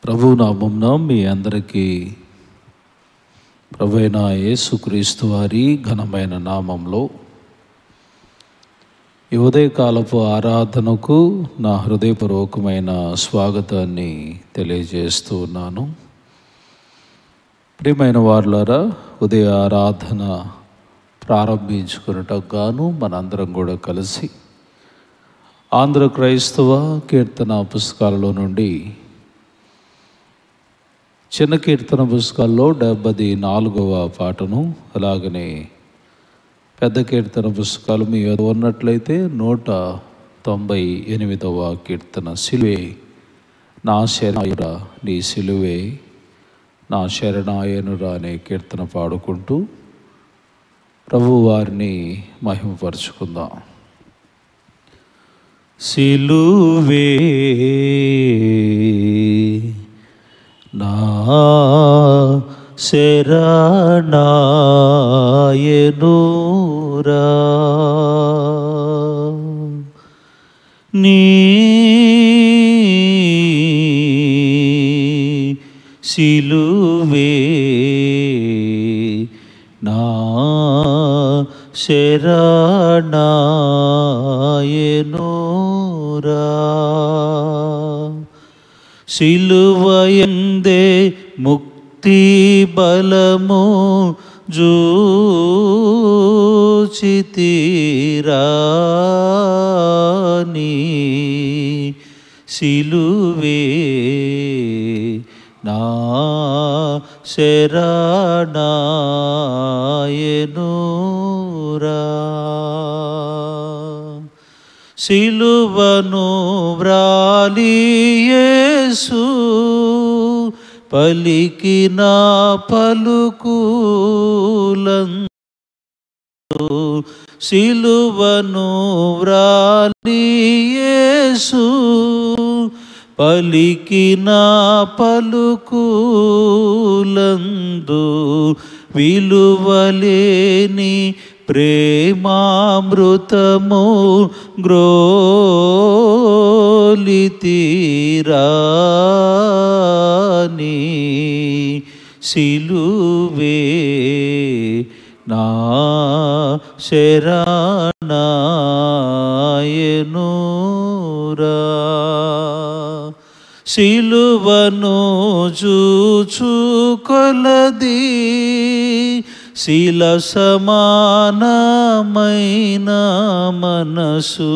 ప్రభువు నామమున మీ అందరికీ ప్రభువైన యేసుక్రీస్తు వారి ఘనమైన నామంలో ఈ ఉదయకాలపు ఆరాధనకు నా హృదయపూర్వకమైన స్వాగతాన్ని తెలియజేస్తూ ఉన్నాను. ప్రియమైన వారులారా, ఉదయ ఆరాధన ప్రారంభించుకున్నటకు గాను మనందరం కూడా కలిసి ఆంధ్ర క్రైస్తవ కీర్తన పుస్తకాలలో నుండి చిన్న కీర్తన పుస్తకాల్లో 74వ పాటను, అలాగనే పెద్ద కీర్తన పుస్తకాలు మీ వద్ద ఉన్నట్లయితే 198వ కీర్తన సిలువే నా శరణాయురా, నీ సిలువే నా శరణాయనురా అనే కీర్తన పాడుకుంటూ ప్రభు వారిని మహిమపరుచుకుందాం. సిలువే నా శరణాయనురా, నీ సిలువే నా శరణాయనురా, సిలువయందే ముక్తి బలము జూచితిరా, నీ సిలువే నా శరణాయనురా, సిలువను వ్రాలి యేసు పలికిన పలుకులందు, సిలువను వ్రాలి యేసు పలికిన పలుకులందు, విలువలేని ప్రేమామృతము గ్రోలితిరా, నీ సిలువే నా శరణాయనురా, సిలువను చూచు కొలది శిల సమానమైన మనసు,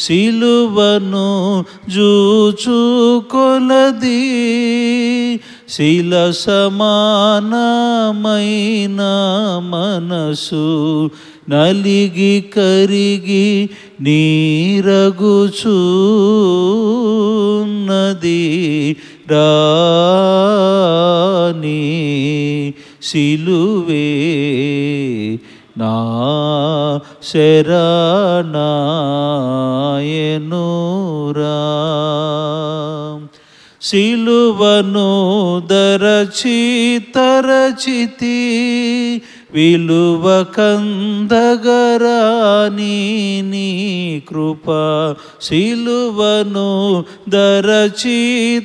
సిలువను జూచు కొలది శిల సమానమైన మనసు, నలిగి కరిగి నీరగుచున్నది రాని సిలువే నా శరణాయనురా, సిలువను దరచి తరచితి విలువ కందగరాని నీ కృప, సిలువను దరచి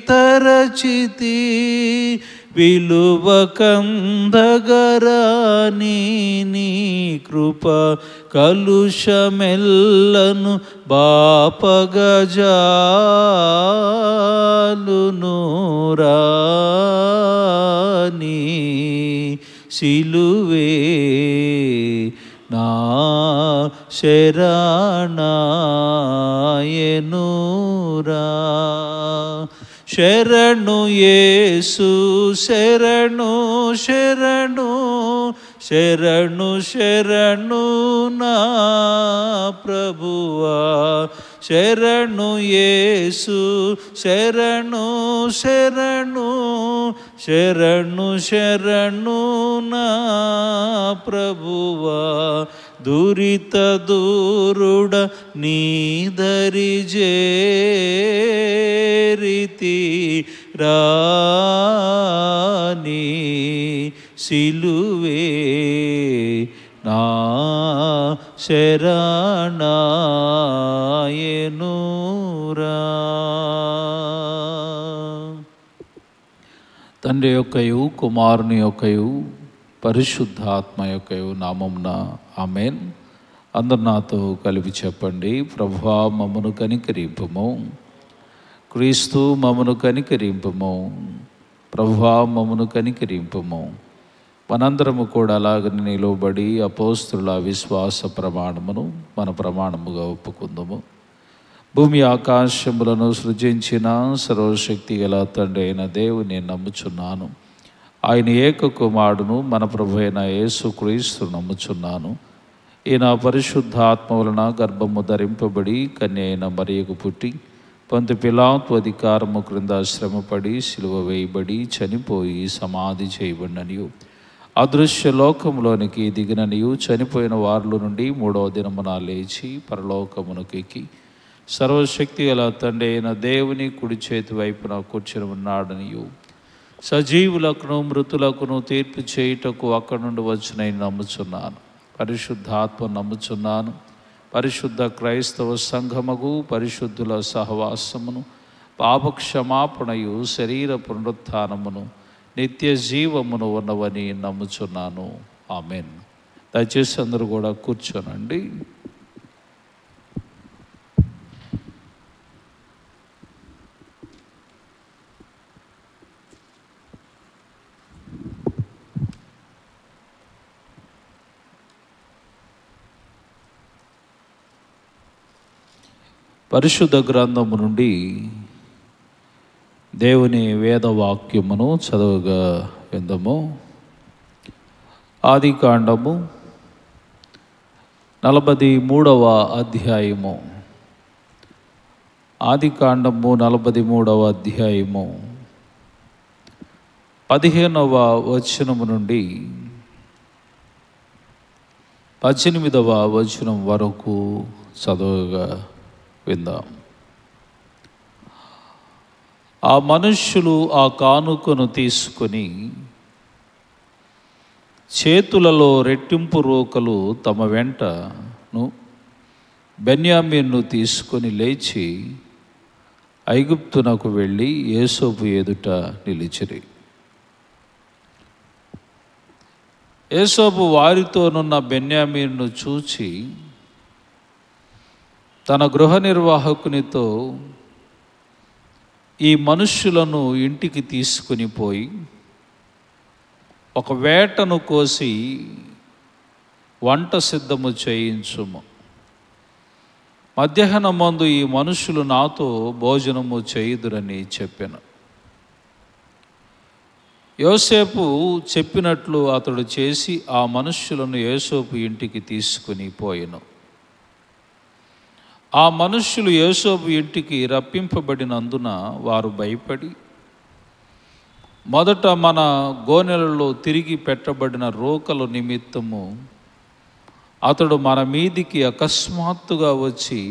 తరచితి విలువ కందగరాని నీ కృప, కలుషమెల్లను బాపగజాలును రాని సిలువే నా శరణాయనురా, శరణు యేసు శరణు శరణు శరణు శరణు నా ప్రభువా, శరణు యేసు శరణు శరణు శరణు శరణు నా ప్రభువా, దురిత దూరుడ నీదరి చేరితి రాని సిలువే నా శరణాయనురా, తండ్రి యొక్కయు కుమారుని యొక్కయు పరిశుద్ధాత్మ యొక్కయు నామమున ఆమేన్. అందరు నాతో కలిపి చెప్పండి. ప్రభువా మమ్మను కనికరింపుము. క్రీస్తు మమ్మను కనికరింపుము. ప్రభువా మమ్మను కనికరింపుము. మనందరము కూడా అలాగని నిలవబడి అపోస్తుల విశ్వాస ప్రమాణమును మన ప్రమాణముగా ఒప్పుకుందాము. భూమి ఆకాశములను సృజించిన సర్వశక్తి గల తండ్రి అయిన దేవుని నమ్ముచున్నాను. ఆయన ఏక కుమారుడును మన ప్రభు అయిన యేసుక్రీస్తు నమ్ముచున్నాను. ఈయన పరిశుద్ధాత్మ వలన గర్భము ధరింపబడి కన్య అయిన మరియకు పుట్టి పొంతి పిలాతు అధికారము క్రింద శ్రమపడి సిలువ వేయబడి చనిపోయి సమాధి చేయబడిననియు అదృశ్య లోకములోనికి దిగిననియు చనిపోయిన వారిలో నుండి 3వ దినమున లేచి పరలోకమునకు ఎక్కి సర్వశక్తి గల తండ్రి అయిన దేవుని కుడి చేతి వైపున కూర్చుని ఉన్నాడనియు సజీవులకును మృతులకును తీర్పు చేయుటకు అక్కడి నుండి వచ్చినని నమ్ముచున్నాను. పరిశుద్ధాత్మ నమ్ముచున్నాను. పరిశుద్ధ క్రైస్తవ సంఘముగు పరిశుద్ధుల సహవాసమును పాపక్షమాపణయు శరీర పునరుత్థానమును నిత్య జీవమును ఉన్నవని నమ్ముచున్నాను. ఆమేన్. దయచేసి అందరూ కూడా కూర్చోనండి. పరిశుద్ధ గ్రంథము నుండి దేవుని వేదవాక్యమును చదువుగా విందాము. ఆదికాండము 43వ అధ్యాయము. ఆదికాండము 43వ అధ్యాయము 15వ వచనము నుండి 18వ వచనం వరకు చదువుగా విందాం. ఆ మనుష్యులు ఆ కానుకను తీసుకొని చేతులలో రెట్టింపు రోకలు తమ వెంటను బెన్యామీనును తీసుకొని లేచి ఐగుప్తునకు వెళ్ళి యోసేపు ఎదుట నిలిచిరి. యోసేపు వారితోనున్న బెన్యామీనును చూచి తన గృహ నిర్వాహకునితో ఈ మనుష్యులను ఇంటికి తీసుకుని పోయి ఒక వేటను కోసి వంట సిద్ధము చేయించుము. మధ్యాహ్నమందు ఈ మనుష్యులు నాతో భోజనము చేయుదురని చెప్పాను. యోసేపు చెప్పినట్లు అతడు చేసి ఆ మనుష్యులను యోసేపు ఇంటికి తీసుకుని పోయెను. ఆ మనుష్యులు యోసేపు ఇంటికి రప్పింపబడినందున వారు భయపడి మొదట మన గోనెలలో తిరిగి పెట్టబడిన రోకల నిమిత్తము అతడు మన మీదికి అకస్మాత్తుగా వచ్చి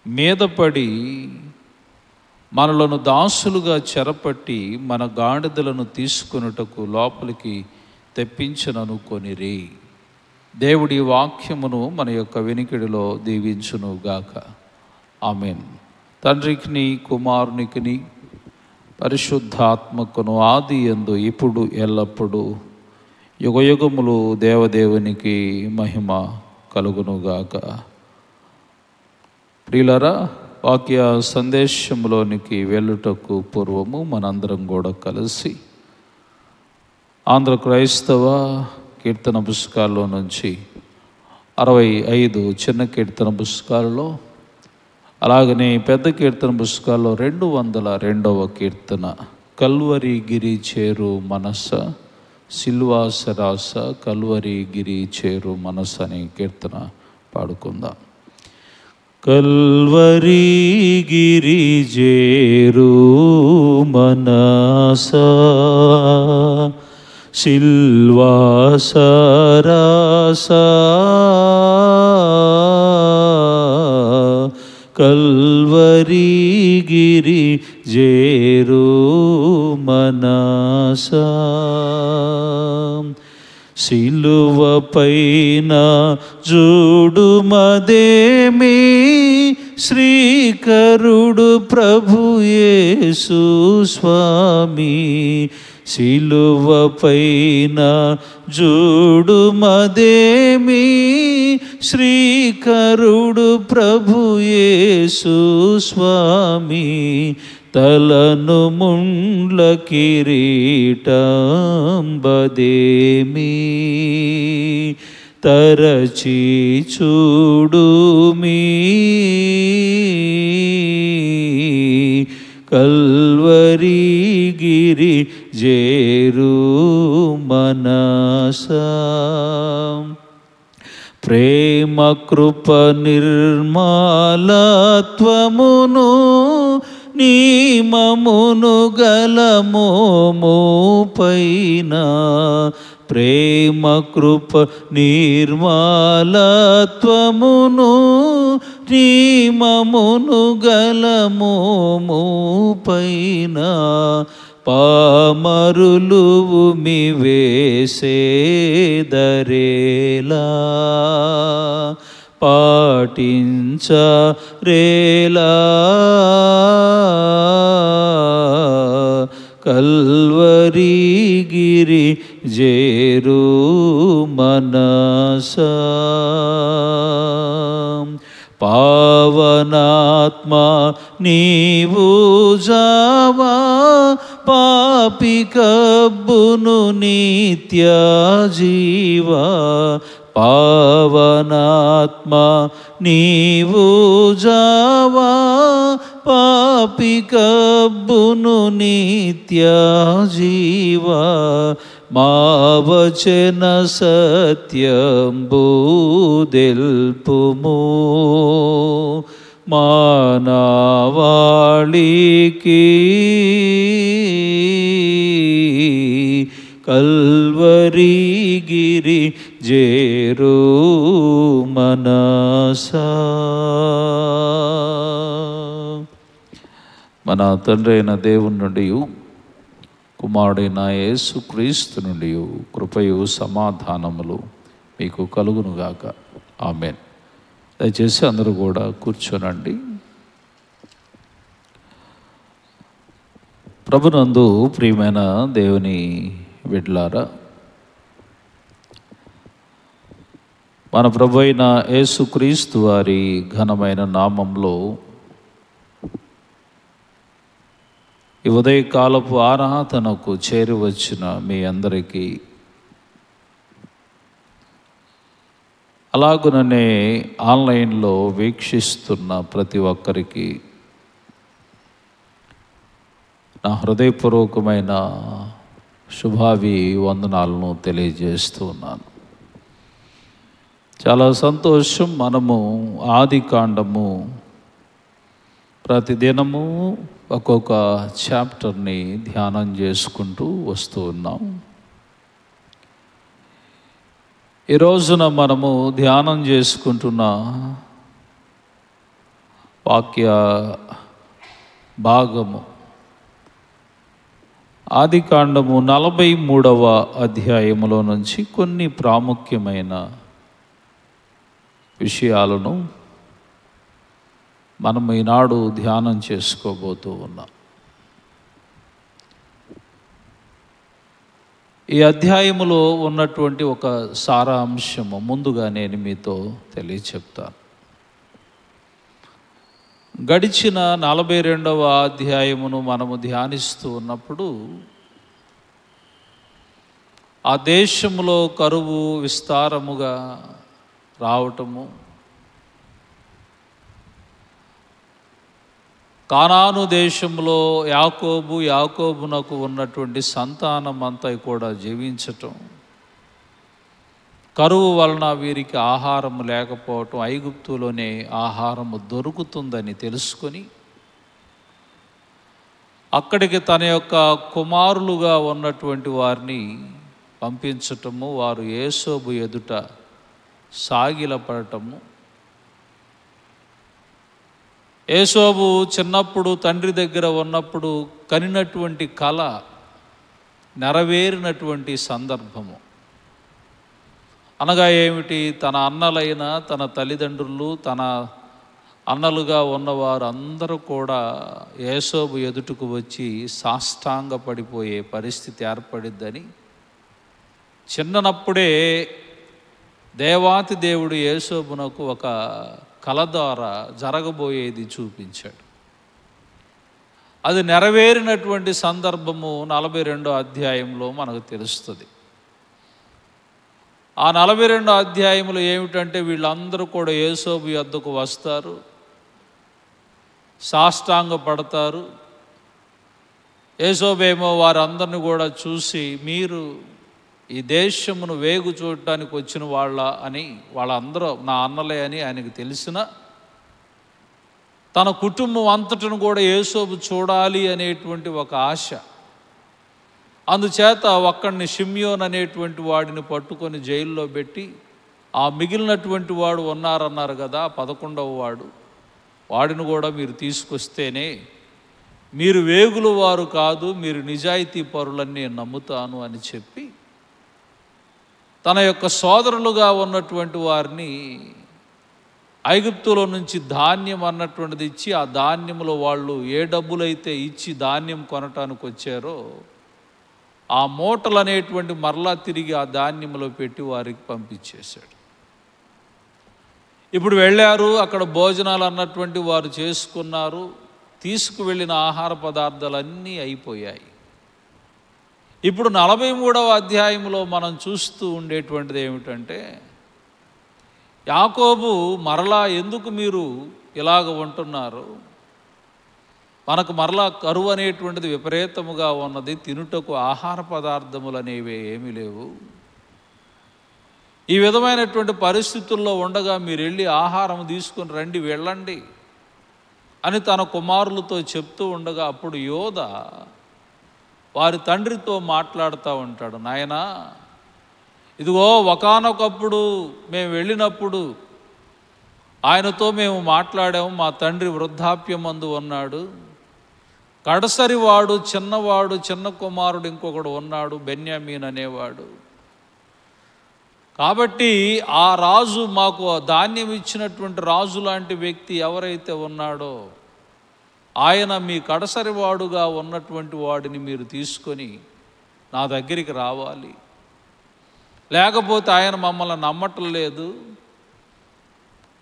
మీదపడి మనలను దాసులుగా చెరపట్టి మన గాడిదలను తీసుకొనుటకు లోపలికి తెప్పించననుకొనిరి. దేవుడి వాక్యమును మన యొక్క వెనికిడిలో దీవించును గాక. ఆమేన్. తండ్రికిని కుమారునికిని పరిశుద్ధాత్మకును ఆది యందు ఇప్పుడు ఎల్లప్పుడూ యుగయుగములు దేవదేవునికి మహిమ కలుగునుగాక. ప్రియులారా, వాక్య సందేశంలోనికి వెళ్ళుటకు పూర్వము మనందరం కూడా కలిసి ఆంధ్ర క్రైస్తవ కీర్తన పుస్తకాల్లో నుంచి 65 చిన్న కీర్తన పుస్తకాలలో, అలాగనే పెద్ద కీర్తన పుస్తకాల్లో 202వ కీర్తన కల్వరి గిరి చేరు మనస సిల్వాసరాస కల్వరి గిరి చేరు మనస అనే కీర్తన పాడుకుందాం. కల్వరి గిరి చేరు మనస సిల్వాసరాస కల్వరి గిరి చేరు మనస సిలువ పైన జూడు మదేమి శ్రీకరుడు ప్రభు యేసు స్వామి, శిలువ పైన జూడు మదేమి, శ్రీకరుడు ప్రభు యేసు స్వామి, తలను ముండ్ల కిరీటంబదేమి, తరచి చూడుమీ కల్వరి గిరి జేరు మనసా, ప్రేమ కృప నిర్మలత్వమును నీమమును గలమోము పైన, ప్రేమ కృప నిర్మలత్వమును నీమమును గలమోము పైన, పామరులు ఉమి వేసేదరేలా, పాటించరేలా కల్వరి గిరి జేరు మనసా, పావనాత్మ నీవు జావా, పాపి కబ్బును నిత్య జీవా, పావనాత్మ నీవు జావా, పాపి కబ్బును నిత్య జీవా, మా వచన సత్యంబు దెల్పుము, మానవాళికి కల్వరి గిరి జేరు మనసా. మన తండ్రి అయిన దేవుని నుండి కుమారుడైన యేసుక్రీస్తు నుండి కృపయు సమాధానములు మీకు కలుగునుగాక. ఆమేన్. దయచేసి అందరూ కూడా కూర్చోనండి. ప్రభునందు ప్రియమైన దేవుని బిడ్డలారా, మన ప్రభు అయిన యేసుక్రీస్తు వారి ఘనమైన నామంలో ఈ ఉదయకాలపు ఆరాధనకు చేరి వచ్చిన మీ అందరికీ, అలాగుననే ఆన్లైన్లో వీక్షిస్తున్న ప్రతి ఒక్కరికి నా హృదయపూర్వకమైన శుభాభివందనాలను తెలియజేస్తూ ఉన్నాను. చాలా సంతోషం. మనము ఆదికాండము ప్రతిదినము ఒక్కొక్క చాప్టర్ని ధ్యానం చేసుకుంటూ వస్తూ ఉన్నాం. ఈ రోజున మనము ధ్యానం చేసుకుంటున్న వాక్య భాగము ఆదికాండము 43వ అధ్యాయములో నుంచి కొన్ని ప్రాముఖ్యమైన విషయాలను మనం ఈనాడు ధ్యానం చేసుకోబోతూ ఉన్నాం. ఈ అధ్యాయములో ఉన్నటువంటి ఒక సారాంశము ముందుగా నేను మీతో తెలియచెప్తాను. గడిచిన 42వ అధ్యాయమును మనము ధ్యానిస్తూ ఉన్నప్పుడు ఆ దేశములో కరువు విస్తారముగా రావటము, కానాను దేశంలో యాకోబునకు ఉన్నటువంటి సంతానం అంతా కూడా జీవించటం, కరువు వలన వీరికి ఆహారం లేకపోవటం, ఐగుప్తులోనే ఆహారము దొరుకుతుందని తెలుసుకొని అక్కడికి తన యొక్క కుమారులుగా ఉన్నటువంటి వారిని పంపించటము, వారు యేసోబు ఎదుట సాగిలపడటము. యేసోబు చిన్నప్పుడు తండ్రి దగ్గర ఉన్నప్పుడు కనినటువంటి కల నెరవేరినటువంటి సందర్భము. అనగా ఏమిటి? తన అన్నలైన తన తల్లిదండ్రులు, తన అన్నలుగా ఉన్నవారు అందరూ కూడా యేసోబు ఎదుటకు వచ్చి సాష్టాంగ పడిపోయే పరిస్థితి ఏర్పడిద్దని చిన్ననప్పుడే దేవాతి దేవుడు యేసోబునకు ఒక కల ద్వారా జరగబోయేది చూపించాడు. అది నెరవేరినటువంటి సందర్భము 42వ అధ్యాయంలో మనకు తెలుస్తుంది. ఆ 42వ అధ్యాయంలో ఏమిటంటే వీళ్ళందరూ కూడా యేసోబు యొద్దకు వస్తారు, సాష్టాంగ పడతారు. యేసోబేమో వారందరిని కూడా చూసి, మీరు ఈ దేశమును వేగు చూడటానికి వచ్చిన వాళ్ళ అని, వాళ్ళందరూ నా అన్నలే అని ఆయనకు తెలిసిన తన కుటుంబం అంతటను కూడా యేసోబు చూడాలి అనేటువంటి ఒక ఆశ. అందుచేత ఒక్కడిని షిమ్యోన్ అనేటువంటి వాడిని పట్టుకొని జైల్లో పెట్టి, ఆ మిగిలినటువంటి వాడు ఉన్నారన్నారు కదా 11వ వాడు, వాడిని కూడా మీరు తీసుకొస్తేనే మీరు వేగుల వారు కాదు, మీరు నిజాయితీ పరులని నేను నమ్ముతాను అని చెప్పి తన యొక్క సోదరులుగా ఉన్నటువంటి వారిని ఐగుప్తులో నుంచి ధాన్యం అన్నటువంటిది ఇచ్చి, ఆ ధాన్యంలో వాళ్ళు ఏ డబ్బులైతే ఇచ్చి ధాన్యం కొనటానికి వచ్చారో ఆ మూటలు అనేటువంటి మరలా తిరిగి ఆ ధాన్యంలో పెట్టి వారికి పంపించేశాడు. ఇప్పుడు వెళ్ళారు, అక్కడ భోజనాలు అన్నటువంటి వారు చేసుకున్నారు, తీసుకువెళ్ళిన ఆహార పదార్థాలన్నీ అయిపోయాయి. ఇప్పుడు 43వ అధ్యాయంలో మనం చూస్తూ ఉండేటువంటిది ఏమిటంటే, యాకోబు మరలా ఎందుకు మీరు ఇలాగ ఉంటున్నారు, మనకు మరలా కరువు అనేటువంటిది విపరీతముగా ఉన్నది, తినుటకు ఆహార పదార్థములు అనేవి ఏమీ లేవు, ఈ విధమైనటువంటి పరిస్థితుల్లో ఉండగా మీరు వెళ్ళి ఆహారం తీసుకుని రండి, వెళ్ళండి అని తన కుమారులతో చెప్తూ ఉండగా అప్పుడు యోధ వారి తండ్రితో మాట్లాడుతూ ఉంటాడు. నాయనా, ఇదిగో ఒకానొకప్పుడు మేము వెళ్ళినప్పుడు ఆయనతో మేము మాట్లాడాము, మా తండ్రి వృద్ధాప్యమందు ఉన్నాడు, కడసరి వాడు చిన్నవాడు, చిన్న కుమారుడు ఇంకొకడు ఉన్నాడు, బెన్యామీన్ అనేవాడు. కాబట్టి ఆ రాజు, మాకు ధాన్యం ఇచ్చినటువంటి రాజు లాంటి వ్యక్తి ఎవరైతే ఉన్నాడో ఆయన మీ కడసరి వాడుగా ఉన్నటువంటి వాడిని మీరు తీసుకొని నా దగ్గరికి రావాలి, లేకపోతే ఆయన మమ్మల్ని నమ్మటం లేదు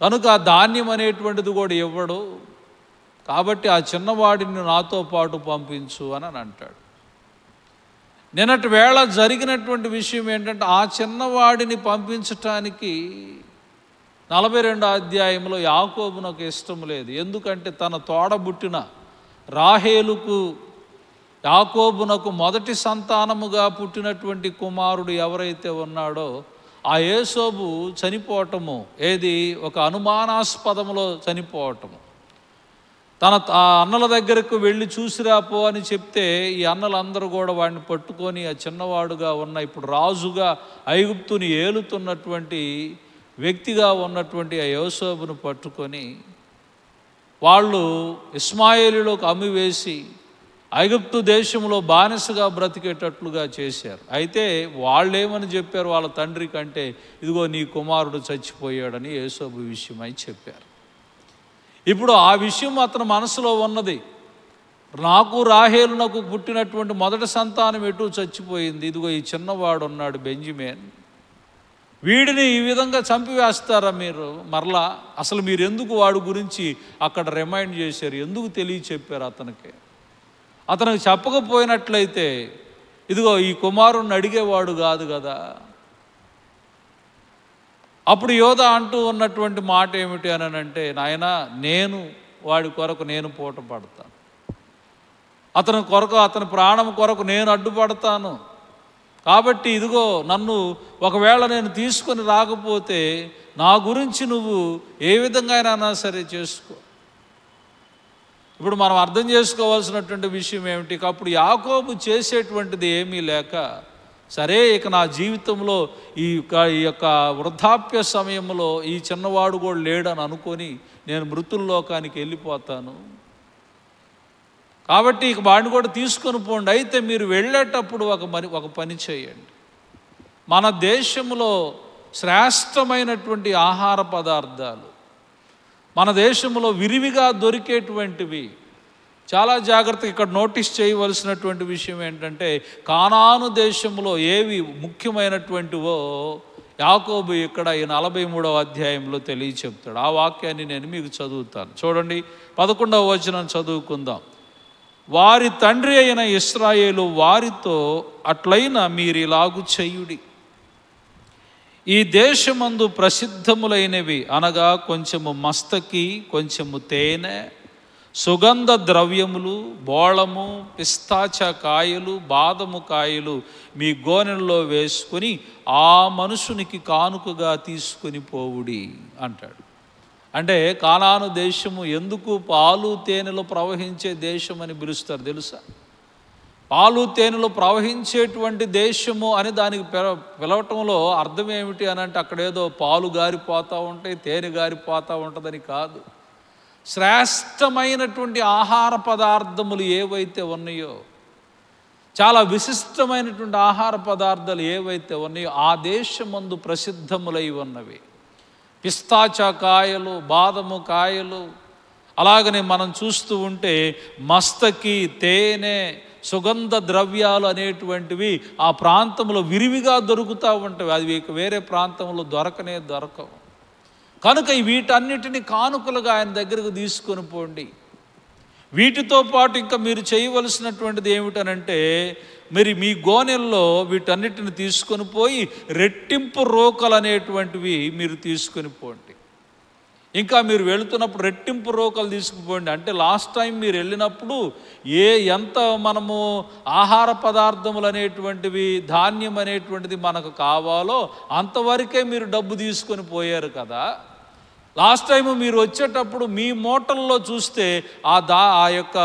కనుక ఆ ధాన్యం అనేటువంటిది కూడా ఇవ్వడు, కాబట్టి ఆ చిన్నవాడిని నాతో పాటు పంపించు అని అంటాడు. నిన్నటి వేళ జరిగినటువంటి విషయం ఏంటంటే, ఆ చిన్నవాడిని పంపించటానికి 42వ అధ్యాయంలో యాకోబునకు ఇష్టం లేదు. ఎందుకంటే తన తోడబుట్టిన రాహేలుకు, యాకోబునకు మొదటి సంతానముగా పుట్టినటువంటి కుమారుడు ఎవరైతే ఉన్నాడో ఆ యేసోబు చనిపోవటము, ఏది ఒక అనుమానాస్పదములో చనిపోవటము, తన అన్నల దగ్గరకు వెళ్ళి చూసిరాపో అని చెప్తే ఈ అన్నలందరూ కూడా వాడిని పట్టుకొని ఆ చిన్నవాడుగా ఉన్న, ఇప్పుడు రాజుగా ఐగుప్తుని ఏలుతున్నటువంటి వ్యక్తిగా ఉన్నటువంటి ఆ యోసేపును పట్టుకొని వాళ్ళు ఇష్మాయేలులోకి అమ్మివేసి ఐగుప్తు దేశంలో బానిసగా బ్రతికేటట్లుగా చేశారు. అయితే వాళ్ళేమని చెప్పారు వాళ్ళ తండ్రి కంటే, ఇదిగో నీ కుమారుడు చచ్చిపోయాడని యోసేపు విషయమై చెప్పారు. ఇప్పుడు ఆ విషయం అతని మనసులో ఉన్నది, నాకు రాహేలునకు పుట్టినటువంటి మొదటి సంతానం ఎటు చచ్చిపోయింది, ఇదిగో ఈ చిన్నవాడు ఉన్నాడు బెంజమిన్, వీడిని ఈ విధంగా చంపివేస్తారా మీరు మరలా, అసలు మీరు ఎందుకు వాడి గురించి అక్కడ రిమైండ్ చేశారు, ఎందుకు తెలియచెప్పారు అతనికి చెప్పకపోయినట్లయితే ఇదిగో ఈ కుమారుణ్ణి అడిగేవాడు కాదు కదా. అప్పుడు యోధ అంటూ ఉన్నటువంటి మాట ఏమిటి అని అంటే, నాయనా, నేను వాడి కొరకు నేను పూట పడతాను, అతని కొరకు, అతని ప్రాణం కొరకు నేను అడ్డుపడతాను, కాబట్టి ఇదిగో నన్ను ఒకవేళ నేను తీసుకొని రాకపోతే నా గురించి నువ్వు ఏ విధంగా అయినా సరే చేసుకో. ఇప్పుడు మనం అర్థం చేసుకోవాల్సినటువంటి విషయం ఏమిటి, అప్పుడు యాకోబు చేసేటువంటిది ఏమీ లేక, సరే ఇక నా జీవితంలో ఈ యొక్క వృద్ధాప్య సమయంలో ఈ చిన్నవాడు కూడా లేడని అనుకొని నేను మృతుల్లోకానికి వెళ్ళిపోతాను, కాబట్టి ఇక వాడిని కూడా తీసుకొని పోండి. అయితే మీరు వెళ్ళేటప్పుడు ఒక పని చేయండి, మన దేశంలో శ్రేష్టమైనటువంటి ఆహార పదార్థాలు, మన దేశంలో విరివిగా దొరికేటువంటివి. చాలా జాగ్రత్తగా ఇక్కడ నోటీస్ చేయవలసినటువంటి విషయం ఏంటంటే, కానాను దేశంలో ఏవి ముఖ్యమైనటువంటివో యాకోబు ఇక్కడ ఈ 43వ అధ్యాయంలో తెలియచెప్తాడు. ఆ వాక్యాన్ని నేను మీకు చదువుతాను. చూడండి, 11వ వచనం చదువుకుందాం. వారి తండ్రి అయిన ఇశ్రాయేలు వారితో అట్లైన మీరిలాగు చెయ్యుడి. ఈ దేశమందు ప్రసిద్ధములైనవి అనగా కొంచెము మస్తకి, కొంచెము తేనె, సుగంధ ద్రవ్యములు, బోళము, పిస్తాచ కాయలు, బాదము కాయలు మీ గోనెల్లో వేసుకొని ఆ మనుషునికి కానుకగా తీసుకొని పోవుడి అంటాడు. అంటే కానాను దేశము ఎందుకు పాలు తేనెలు ప్రవహించే దేశం అని పిలుస్తారు తెలుసా? పాలు తేనెలు ప్రవహించేటువంటి దేశము అని దానికి పిలవటంలో అర్థం ఏమిటి అని అంటే, అక్కడేదో పాలు గారిపోతూ ఉంటాయి, తేనె గారిపోతూ ఉంటుందని కాదు. శ్రేష్టమైనటువంటి ఆహార పదార్థములు ఏవైతే ఉన్నాయో, చాలా విశిష్టమైనటువంటి ఆహార పదార్థాలు ఏవైతే ఉన్నాయో ఆ దేశమందు ప్రసిద్ధములై ఉన్నవి. పిస్తాచా కాయలు, బాదము కాయలు, అలాగనే మనం చూస్తూ ఉంటే మస్తకి, తేనె, సుగంధ ద్రవ్యాలు అనేటువంటివి ఆ ప్రాంతంలో విరివిగా దొరుకుతూ ఉంటాయి. అది వేరే ప్రాంతంలో దొరకవు. కనుక వీటన్నిటిని కానుకలుగా ఆయన దగ్గరకు తీసుకొని పోండి. వీటితో పాటు ఇంకా మీరు చేయవలసినటువంటిది ఏమిటనంటే, మరి మీ గోనెల్లో వీటన్నిటిని తీసుకొని పోయి రెట్టింపు రోకలు అనేటువంటివి మీరు తీసుకొని పోండి. ఇంకా మీరు వెళుతున్నప్పుడు రెట్టింపు రోకలు తీసుకుపోండి. అంటే లాస్ట్ టైం మీరు వెళ్ళినప్పుడు ఎంత మనము ఆహార పదార్థములు అనేటువంటివి, ధాన్యం అనేటువంటిది మనకు కావాలో అంతవరకే మీరు డబ్బు తీసుకొని పోయారు కదా. లాస్ట్ టైం మీరు వచ్చేటప్పుడు మీ మూటల్లో చూస్తే ఆ యొక్క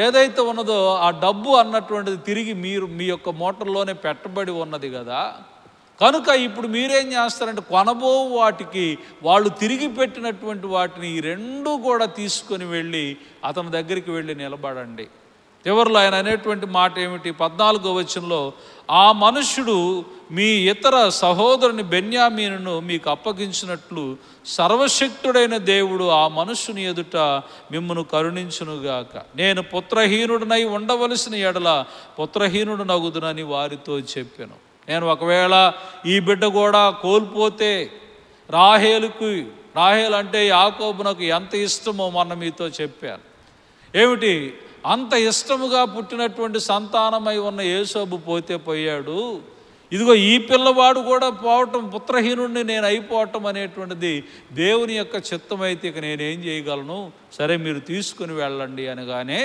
ఏదైతే ఉన్నదో ఆ డబ్బు అన్నటువంటిది తిరిగి మీ యొక్క మూటల్లోనే పెట్టబడి ఉన్నది కదా. కనుక ఇప్పుడు మీరేం చేస్తారంటే, కొనబో వాటికి వాళ్ళు తిరిగి పెట్టినటువంటి వాటిని ఈ రెండు కూడా తీసుకొని వెళ్ళి అతని దగ్గరికి వెళ్ళి నిలబడండి. చివరిలో ఆయన అనేటువంటి మాట ఏమిటి? 14వ వచనంలో, ఆ మనుష్యుడు మీ ఇతర సహోదరుని బెన్యామీనును మీకు అప్పగించినట్లు సర్వశక్తుడైన దేవుడు ఆ మనుష్యుని ఎదుట మిమ్మును కరుణించునుగాక. నేను పుత్రహీనుడినై ఉండవలసిన ఎడల పుత్రహీనుడు నగుదునని వారితో చెప్పాను. నేను ఒకవేళ ఈ బిడ్డ కూడా కోల్పోతే, రాహేలు అంటే యాకోబునకు ఎంత ఇష్టమో మొన్న మీతో చెప్పాను. ఏమిటి? అంత ఇష్టముగా పుట్టినటువంటి సంతానమై ఉన్న యేసోబు పోతే పోయాడు, ఇదిగో ఈ పిల్లవాడు కూడా పోవటం, పుత్రహీనుడిని నేను అయిపోవటం అనేటువంటిది దేవుని యొక్క చిత్తమైతే ఇక నేనేం చేయగలను, సరే మీరు తీసుకుని వెళ్ళండి అనగానే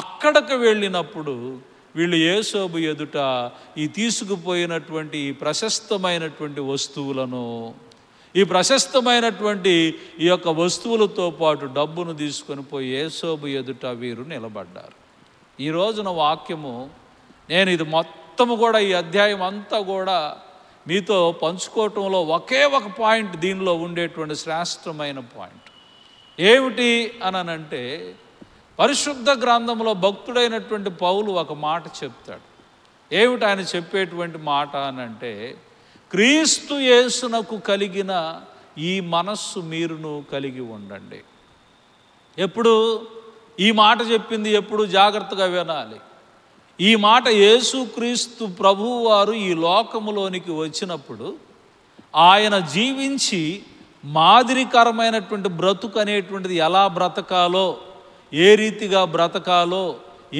అక్కడికి వెళ్ళినప్పుడు వీళ్ళు యేసోబు ఎదుట ఈ తీసుకుపోయినటువంటి ఈ ప్రశస్తమైనటువంటి వస్తువులను, ఈ ప్రశస్తమైనటువంటి ఈ యొక్క వస్తువులతో పాటు డబ్బును తీసుకొని పోయి యేసోబు ఎదుట వీరు నిలబడ్డారు. ఈ రోజున వాక్యము నేను ఇది మొత్తము కూడా ఈ అధ్యాయం అంతా కూడా మీతో పంచుకోవటంలో ఒకే ఒక పాయింట్ దీనిలో ఉండేటువంటి శ్రేష్టమైన పాయింట్ ఏమిటి అనంటే, పరిశుద్ధ గ్రంథంలో భక్తుడైనటువంటి పౌలు ఒక మాట చెప్తాడు. ఏమిటి ఆయన చెప్పేటువంటి మాట అనంటే, క్రీస్తు యేసునకు కలిగిన ఈ మనస్సు మీరును కలిగి ఉండండి. ఎప్పుడు ఈ మాట చెప్పింది? ఎప్పుడు జాగ్రత్తగా వినాలి. ఈ మాట యేసుక్రీస్తు ప్రభువు వారు ఈ లోకములోనికి వచ్చినప్పుడు ఆయన జీవించి మాదిరికరమైనటువంటి బ్రతుకు అనేటువంటిది ఎలా బ్రతకాలో, ఏ రీతిగా బ్రతకాలో,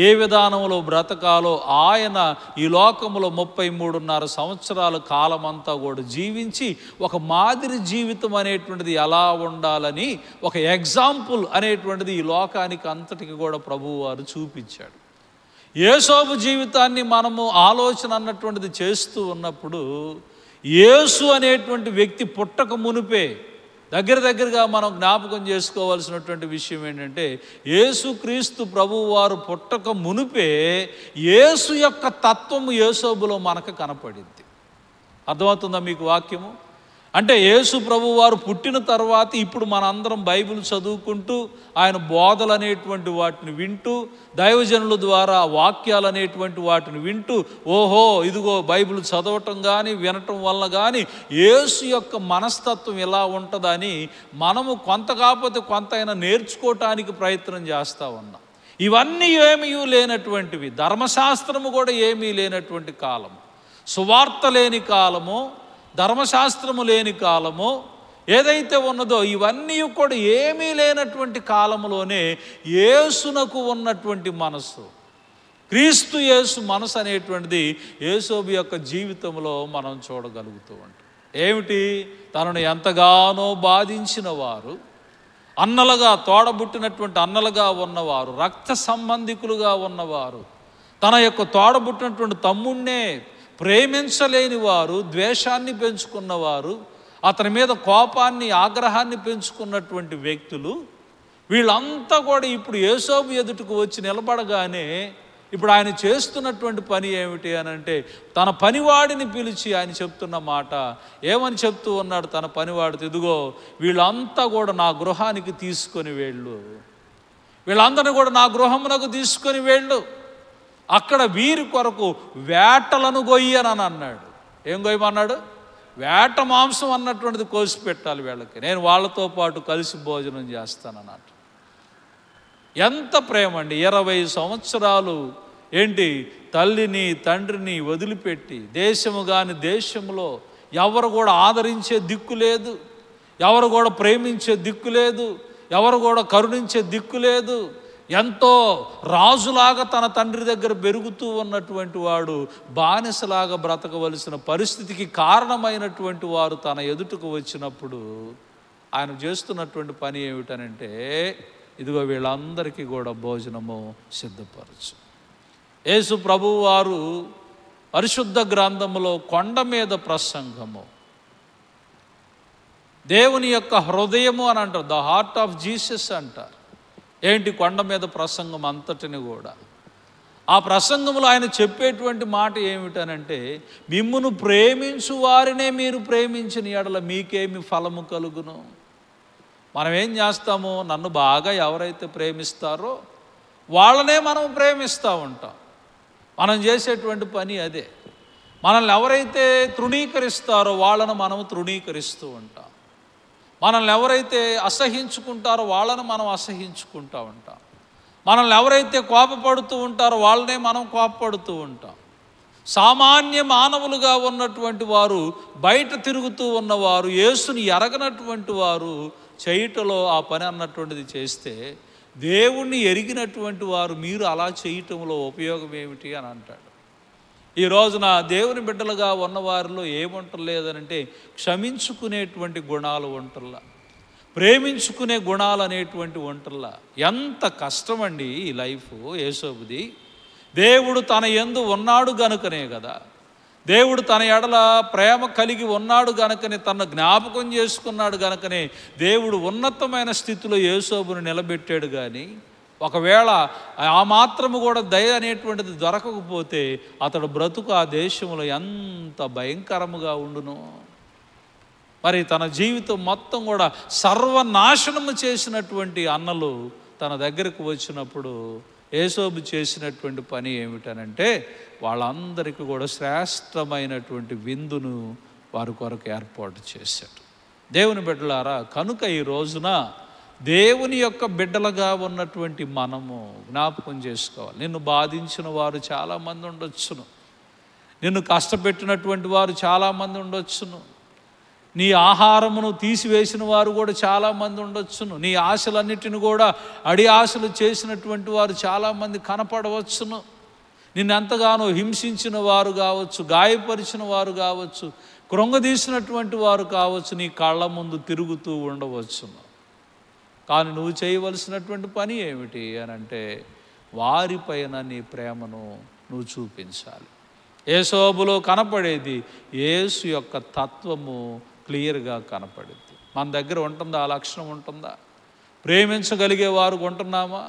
ఏ విధానంలో బ్రతకాలో ఆయన ఈ లోకములో 33.5 సంవత్సరాల కాలమంతా కూడా జీవించి ఒక మాదిరి జీవితం అనేటువంటిది ఎలా ఉండాలని ఒక ఎగ్జాంపుల్ అనేటువంటిది ఈ లోకానికి అంతటికి కూడా ప్రభువు వారు చూపించాడు. యేసోబు జీవితాన్ని మనము ఆలోచన అన్నటువంటిది చేస్తూ ఉన్నప్పుడు, యేసు అనేటువంటి వ్యక్తి పుట్టక మునిపే దగ్గరగా మనం జ్ఞాపకం చేసుకోవాల్సినటువంటి విషయం ఏంటంటే, యేసుక్రీస్తు ప్రభువు వారు పుట్టక మునిపే యేసు యొక్క తత్వము యేసోబులో మనకు కనపడింది. అర్థమవుతుందా మీకు వాక్యము? అంటే యేసు ప్రభు వారు పుట్టిన తర్వాత ఇప్పుడు మనందరం బైబిల్ చదువుకుంటూ ఆయన బోధలు అనేటువంటి వాటిని వింటూ దైవజనుల ద్వారా వాక్యాలు అనేటువంటి వాటిని వింటూ ఓహో ఇదిగో బైబిల్ చదవటం కానీ వినటం వల్ల కానీ యేసు యొక్క మనస్తత్వం ఎలా ఉంటుందని మనము కొంత కాకపోతే కొంత అయినా నేర్చుకోవటానికి ప్రయత్నం చేస్తూ ఉన్నాం. ఇవన్నీ ఏమీ లేనటువంటివి, ధర్మశాస్త్రము కూడా ఏమీ లేనటువంటి కాలము, సువార్త లేని కాలము, ధర్మశాస్త్రము లేని కాలము ఏదైతే ఉన్నదో ఇవన్నీ కూడా ఏమీ లేనటువంటి కాలంలోనే యేసునకు ఉన్నటువంటి మనసు, క్రీస్తు యేసు మనసు అనేటువంటిది యేసోబు యొక్క జీవితంలో మనం చూడగలుగుతూ ఉంటాం. ఏమిటి? తనను ఎంతగానో బాధించిన వారు, అన్నలుగా తోడబుట్టినటువంటి అన్నలుగా ఉన్నవారు, రక్త సంబంధికులుగా ఉన్నవారు, తన యొక్క తోడబుట్టినటువంటి తమ్ముణ్ణే ప్రేమించలేని వారు, ద్వేషాన్ని పెంచుకున్నవారు, అతని మీద కోపాన్ని ఆగ్రహాన్ని పెంచుకున్నటువంటి వ్యక్తులు, వీళ్ళంతా కూడా ఇప్పుడు యేసోబు ఎదుటకు వచ్చి నిలబడగానే ఇప్పుడు ఆయన చేస్తున్నటువంటి పని ఏమిటి అని అంటే తన పనివాడిని పిలిచి ఆయన చెప్తున్న మాట ఏమని చెప్తూ ఉన్నాడు? తన పనివాడితో, ఇదిగో వీళ్ళంతా కూడా నా గృహానికి తీసుకొని వెళ్ళు, వీళ్ళందరినీ కూడా నా గృహమునకు తీసుకొని వెళ్ళు, అక్కడ వీరి కొరకు వేటలను గొయ్యనని అన్నాడు. ఏం గొయ్యమన్నాడు? వేట మాంసం అన్నటువంటిది కోసి పెట్టాలి వీళ్ళకి, నేను వాళ్ళతో పాటు కలిసి భోజనం చేస్తానన్నట్టు. ఎంత ప్రేమ అండి! 20 సంవత్సరాలు ఏంటి తల్లిని తండ్రిని వదిలిపెట్టి దేశము కాని దేశంలో ఎవరు కూడా ఆదరించే దిక్కు లేదు, ఎవరు కూడా ప్రేమించే దిక్కు లేదు, ఎవరు కూడా కరుణించే దిక్కు లేదు, ఎంతో రాజులాగా తన తండ్రి దగ్గర పెరుగుతూ ఉన్నటువంటి వాడు బానిసలాగా బ్రతకవలసిన పరిస్థితికి కారణమైనటువంటి వారు తన ఎదుటకు వచ్చినప్పుడు ఆయన చేస్తున్నటువంటి పని ఏమిటనంటే ఇదిగో వీళ్ళందరికీ కూడా భోజనము సిద్ధపరచు. యేసు ప్రభువు వారు పరిశుద్ధ గ్రంథములో కొండ మీద ప్రసంగము, దేవుని యొక్క హృదయము అని అంటారు, ద హార్ట్ ఆఫ్ జీసస్ అంటారు. ఏంటి కొండ మీద ప్రసంగం అంతటిని కూడా? ఆ ప్రసంగంలో ఆయన చెప్పేటువంటి మాట ఏమిటనంటే మిమ్మును ప్రేమించు వారినే మీరు ప్రేమించిన ఎడల మీకేమి ఫలము కలుగును? మనం ఏం చేస్తాము? నన్ను బాగా ఎవరైతే ప్రేమిస్తారో వాళ్ళనే మనం ప్రేమిస్తూ ఉంటాం. మనం చేసేటువంటి పని అదే. మనల్ని ఎవరైతే తృణీకరిస్తారో వాళ్ళను మనం తృణీకరిస్తూ ఉంటాం. మనల్ని ఎవరైతే అసహించుకుంటారో వాళ్ళని మనం అసహించుకుంటూ ఉంటాం. మనల్ని ఎవరైతే కోపపడుతూ ఉంటారో వాళ్ళనే మనం కోపపడుతూ ఉంటాం. సామాన్య మానవులుగా ఉన్నటువంటి వారు, బయట తిరుగుతూ ఉన్నవారు, యేసుని ఎరగనటువంటి వారు చేయటంలో ఆ పని అన్నటువంటిది చేస్తే దేవుణ్ణి ఎరిగినటువంటి వారు మీరు అలా చేయటంలో ఉపయోగం ఏమిటి అని అంటాడు. ఈ రోజున దేవుని బిడ్డలుగా ఉన్నవారిలో ఏముంటలేదనంటే క్షమించుకునేటువంటి గుణాలు ఉంటల్లా, ప్రేమించుకునే గుణాలు అనేటువంటి ఉంటల్లా. ఎంత కష్టమండి ఈ లైఫ్ యేసోబుది. దేవుడు తన యందు ఉన్నాడు గనుకనే కదా, దేవుడు తన ఎడల ప్రేమ కలిగి ఉన్నాడు గనుకనే, తన జ్ఞాపకం చేసుకున్నాడు గనుకనే దేవుడు ఉన్నతమైన స్థితిలో యేసోబును నిలబెట్టాడు. కానీ ఒకవేళ ఆ మాత్రము కూడా దయ అనేటువంటిది దొరకకపోతే అతడు బ్రతుకు ఆ దేశంలో ఎంత భయంకరముగా ఉండును. మరి తన జీవితం మొత్తం కూడా సర్వనాశనము చేసినటువంటి అన్నలు తన దగ్గరకు వచ్చినప్పుడు యేసోబు చేసినటువంటి పని ఏమిటనంటే వాళ్ళందరికీ కూడా శ్రేష్టమైనటువంటి విందును వారి కొరకు ఏర్పాటు చేశాడు. దేవుని బిడ్డలారా, కనుక ఈ రోజున దేవుని యొక్క బిడ్డలుగా ఉన్నటువంటి మనము జ్ఞాపకం చేసుకోవాలి. నిన్ను బాధించిన వారు చాలామంది ఉండొచ్చును, నిన్ను కష్టపెట్టినటువంటి వారు చాలామంది ఉండొచ్చును, నీ ఆహారమును తీసివేసిన వారు కూడా చాలామంది ఉండొచ్చును, నీ ఆశలన్నిటిని కూడా అడి ఆశలు చేసినటువంటి వారు చాలామంది కనపడవచ్చును, నిన్ను ఎంతగానో హింసించిన వారు కావచ్చు, గాయపరిచిన వారు కావచ్చు, కృంగదీసినటువంటి వారు కావచ్చు, నీ కళ్ళ ముందు తిరుగుతూ ఉండవచ్చును. కానీ నువ్వు చేయవలసినటువంటి పని ఏమిటి అని అంటే వారిపైన నీ ప్రేమను నువ్వు చూపించాలి. యేసోబులో కనపడేది యేసు యొక్క తత్వము క్లియర్గా కనపడింది. మన దగ్గర ఉంటుందా? ఆ లక్షణం ఉంటుందా? ప్రేమించగలిగే వారు ఉంటున్నామా?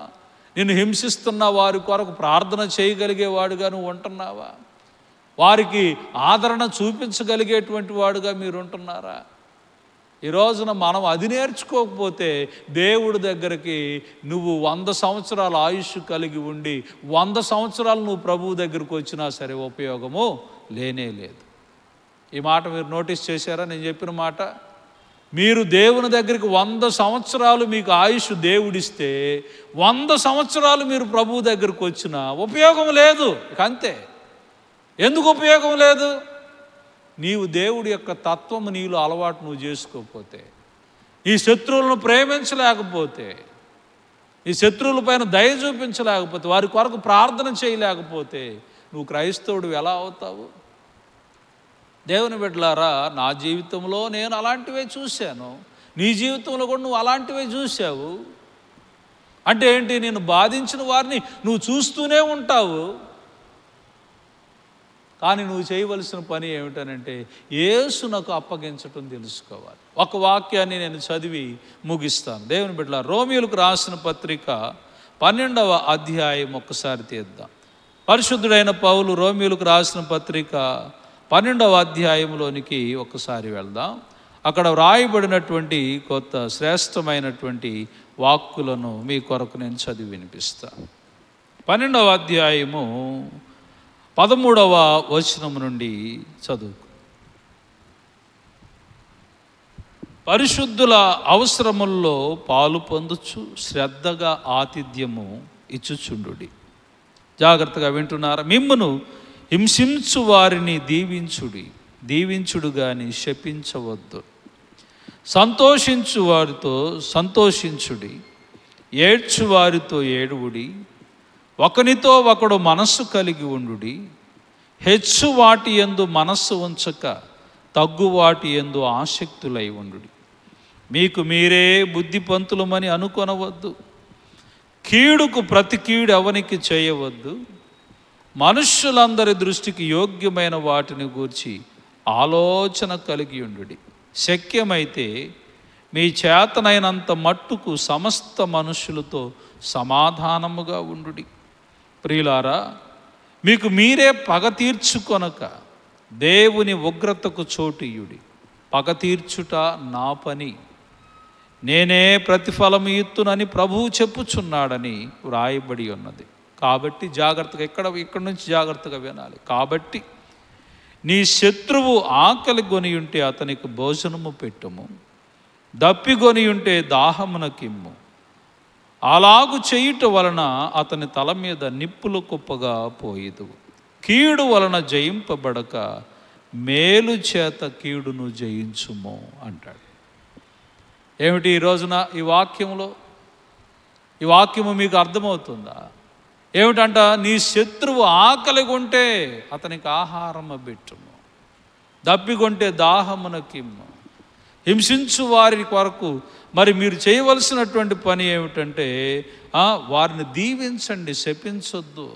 నిన్ను హింసిస్తున్న వారి కొరకు ప్రార్థన చేయగలిగేవాడుగా నువ్వు ఉంటున్నావా? వారికి ఆదరణ చూపించగలిగేటువంటి వాడుగా మీరు ఉంటున్నారా? ఈ రోజున మనం అది నేర్చుకోకపోతే దేవుడి దగ్గరికి నువ్వు 100 సంవత్సరాల ఆయుష్ కలిగి ఉండి 100 సంవత్సరాలు నువ్వు ప్రభువు దగ్గరికి వచ్చినా సరే ఉపయోగము లేనే లేదు. ఈ మాట మీరు నోటీస్ చేశారా? నేను చెప్పిన మాట, మీరు దేవుని దగ్గరికి 100 సంవత్సరాలు మీకు ఆయుష్ దేవుడిస్తే 100 సంవత్సరాలు మీరు ప్రభువు దగ్గరికి వచ్చినా ఉపయోగం లేదు. ఇక అంతే. ఎందుకు ఉపయోగం లేదు? నీవు దేవుడి యొక్క తత్వము నీలో అలవాటు నువ్వు చేసుకోకపోతే, ఈ శత్రువులను ప్రేమించలేకపోతే, ఈ శత్రువుల పైన దయ చూపించలేకపోతే, వారి కొరకు ప్రార్థన చేయలేకపోతే నువ్వు క్రైస్తవుడు ఎలా అవుతావు? దేవుని బిడ్డలారా, నా జీవితంలో నేను అలాంటివే చూశాను, నీ జీవితంలో కూడా నువ్వు అలాంటివే చూశావు. అంటే ఏంటి? నేను బాధించిన వారిని నువ్వు చూస్తూనే ఉంటావు. కానీ నువ్వు చేయవలసిన పని ఏమిటనంటే యేసునకు అప్పగించటం తెలుసుకోవాలి. ఒక వాక్యాన్ని నేను చదివి ముగిస్తాను. దేవుని బిడ్డలారా, రోమీయులకు రాసిన పత్రిక 12వ అధ్యాయం ఒక్కసారి తీద్దాం. పరిశుద్ధుడైన పౌలు రోమీయులకు రాసిన పత్రిక 12వ అధ్యాయంలోనికి ఒకసారి వెళ్దాం. అక్కడ వ్రాయబడినటువంటి కొత్త శ్రేష్టమైనటువంటి వాక్కులను మీ కొరకు నేను చదివి వినిపిస్తాను. 12వ అధ్యాయము 13వ వచనం నుండి చదువు. పరిశుద్ధుల అవసరముల్లో పాలు పొందుచు శ్రద్ధగా ఆతిథ్యము ఇచ్చుచుండుడి. జాగ్రత్తగా వింటున్నారా? మిమ్మును హింసించు వారిని దీవించుడు గాని శపించవద్దు. సంతోషించు వారితో సంతోషించుడి, ఏడ్చు వారితో ఏడువుడి. ఒకనితో ఒకడు మనస్సు కలిగి ఉండుడి. హెచ్చు వాటి యందు మనస్సు ఉంచక తగ్గు వాటి యందు ఆసక్తులై ఉండుడి. మీకు మీరే బుద్ధిపంతులమని అనుకొనవద్దు. కీడుకు ప్రతి కీడు ఎవనికి చేయవద్దు. మనుష్యులందరి దృష్టికి యోగ్యమైన వాటిని గూర్చి ఆలోచన కలిగి ఉండుడి. శక్యమైతే మీ చేతనైనంత మట్టుకు సమస్త మనుష్యులతో సమాధానముగా ఉండుడి. ప్రియులారా, మీకు మీరే పగ తీర్చుకొనక దేవుని ఉగ్రతకు చోటియుడి. పగ తీర్చుట నా పని, నేనే ప్రతిఫలము ఇత్తునని ప్రభువు చెప్పుచున్నాడని వ్రాయబడి ఉన్నది. కాబట్టి జాగ్రత్తగా ఇక్కడ నుంచి జాగ్రత్తగా వినాలి. కాబట్టి నీ శత్రువు ఆకలి కొని ఉంటే అతనికి భోజనము పెట్టుము, దప్పిగొని ఉంటే దాహమునకిమ్ము. అలాగు చేయుట వలన అతని తల మీద నిప్పులు కుప్పగా పోయేదు. కీడు వలన జయింపబడక మేలు చేత కీడును జయించుము అంటాడు. ఏమిటి ఈ రోజున ఈ వాక్యము మీకు అర్థమవుతుందా? ఏమిటంట? నీ శత్రువు ఆకలి కొంటే అతనికి ఆహారం పెట్టుము, దప్పికొంటే దాహమునకిమ్ము. హింసించు వారి కొరకు మరి మీరు చేయవలసినటువంటి పని ఏమిటంటే వారిని దీవించండి, శపించొద్దు.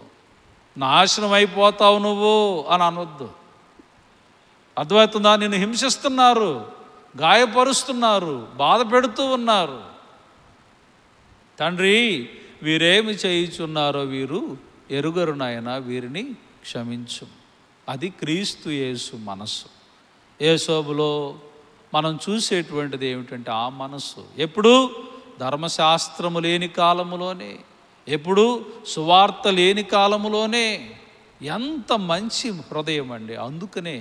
నాశనం అయిపోతావు నువ్వు అని అనొద్దు. అర్థమవుతుందా? నిన్ను హింసిస్తున్నారు, గాయపరుస్తున్నారు, బాధ పెడుతూ ఉన్నారు. తండ్రి, వీరేమి చేయుచున్నారో వీరు ఎరుగరు నాయనా, వీరిని క్షమించు. అది క్రీస్తు యేసు మనస్సు. యేసోబులో మనం చూసేటువంటిది ఏమిటంటే ఆ మనస్సు. ఎప్పుడు ధర్మశాస్త్రము లేని కాలములోనే, ఎప్పుడు సువార్త లేని కాలములోనే. ఎంత మంచి హృదయం అండి! అందుకనే